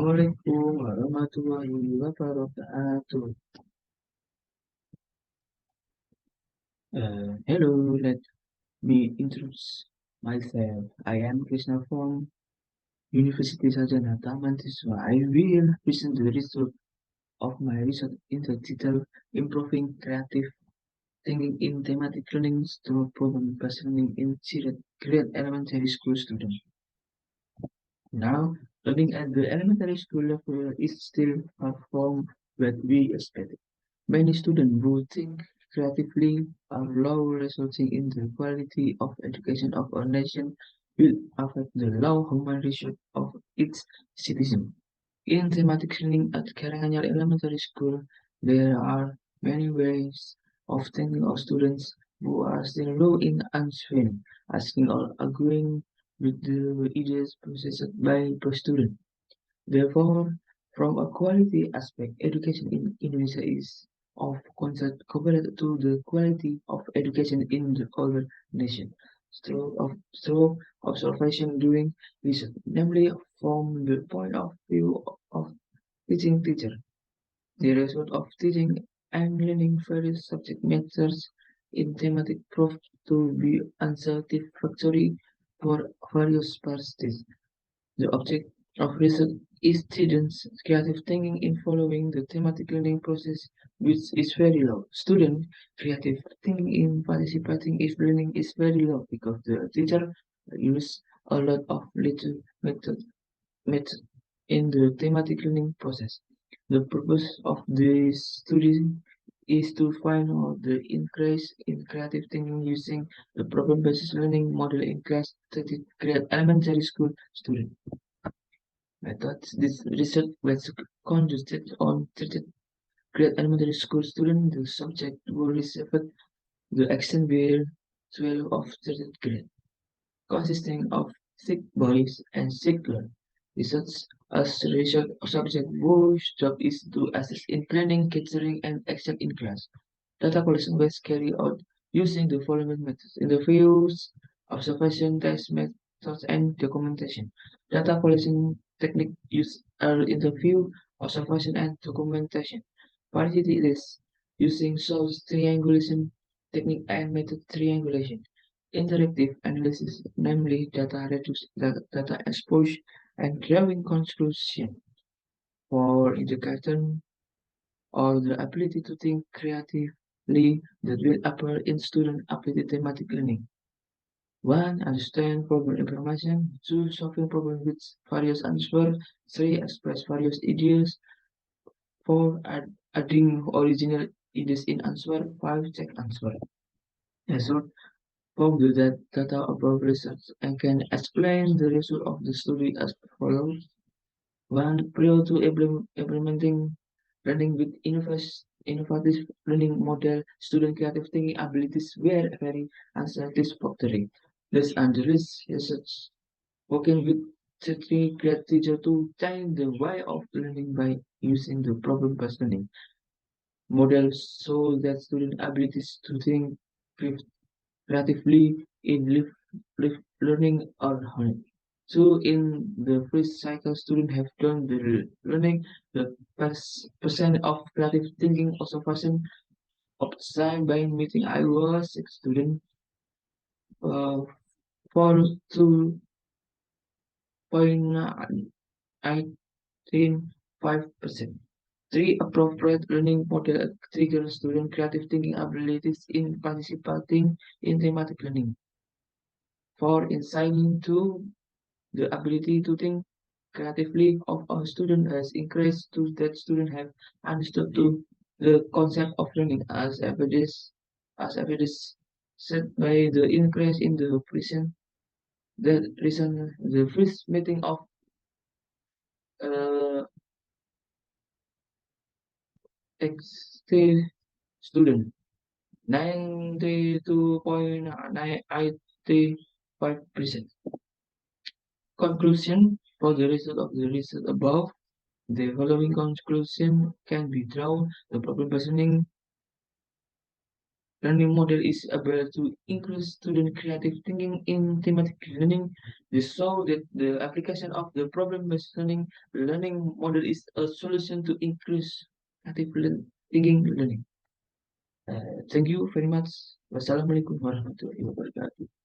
Assalamualaikum warahmatullahi wabarakatuh. Hello, let me introduce myself. I am Kresna from University Sarjana TAMANSISWA. I will present the result of my research entitled Improving Creative Thinking in Thematic Learning through Problem-Based Learning in Grade Elementary School Students. Now, learning at the elementary school level is still far from what we expected. Many students who think creatively are low, resulting in the quality of education of our nation will affect the low human resource of its citizens. In thematic learning at Karanganyar Elementary School, there are many ways of thinking of students who are still low in answering, asking or arguing with the ideas processed by the student. Therefore, from a quality aspect, education in Indonesia is of concern compared to the quality of education in the other nation. Through observation doing research, namely from the point of view of teaching teacher, the result of teaching and learning various subject matters in thematic proved to be unsatisfactory for various parties. The object of research is students' creative thinking in following the thematic learning process, which is very low. Student creative thinking in participating in learning is very low because the teacher use a lot of little method in the thematic learning process. The purpose of this study is to find out the increase in creative thinking using the problem-based learning model in class 30 grade elementary school students. Methods. This research was conducted on 30 grade elementary school students. The subject were received the exam were 12 of 30th grade, consisting of 6 boys and 6 girls. Research as research subject whose job is to assist in planning, catering, and action in class. Data collection was carried out using the following methods: interviews, observation, test methods, and documentation. Data collection technique used are interview, observation, and documentation. Qualitative is using source triangulation technique and method triangulation. Interactive analysis, namely data reduce data exposure and drawing conclusion for education or the ability to think creatively that will appear in student ability thematic learning. 1. Understand problem information. 2. Solving problem with various answers. 3. Express various ideas. 4. Adding original ideas in answer. 5. Check answer. Result from the data above research and can explain the result of the study as follows. 1. Prior to implementing learning with innovative learning model, student creative thinking abilities were very unsatisfactory. Thus, under research, working with 30 grade teacher to change the way of learning by using the problem-based learning model so that student abilities to think creatively in learning are honed. So in the first cycle, students have done the learning. The percent of creative thinking observation observed by meeting I was a student uh, 42.185%. 3. Appropriate learning model trigger student creative thinking abilities in participating in thematic learning. 4. Insighting to the ability to think creatively of a student has increased to that student have understood to the concept of learning as evidenced set by the increase in the recent the first meeting of uh, ex student 92.985%. Conclusion for the result of the research above. The following conclusion can be drawn. The problem positioning learning model is able to increase student creative thinking in thematic learning. They show that the application of the problem-based learning model is a solution to increase creative thinking learning. Thank you very much. Wassalamualaikum warahmatullahi wabarakatuh.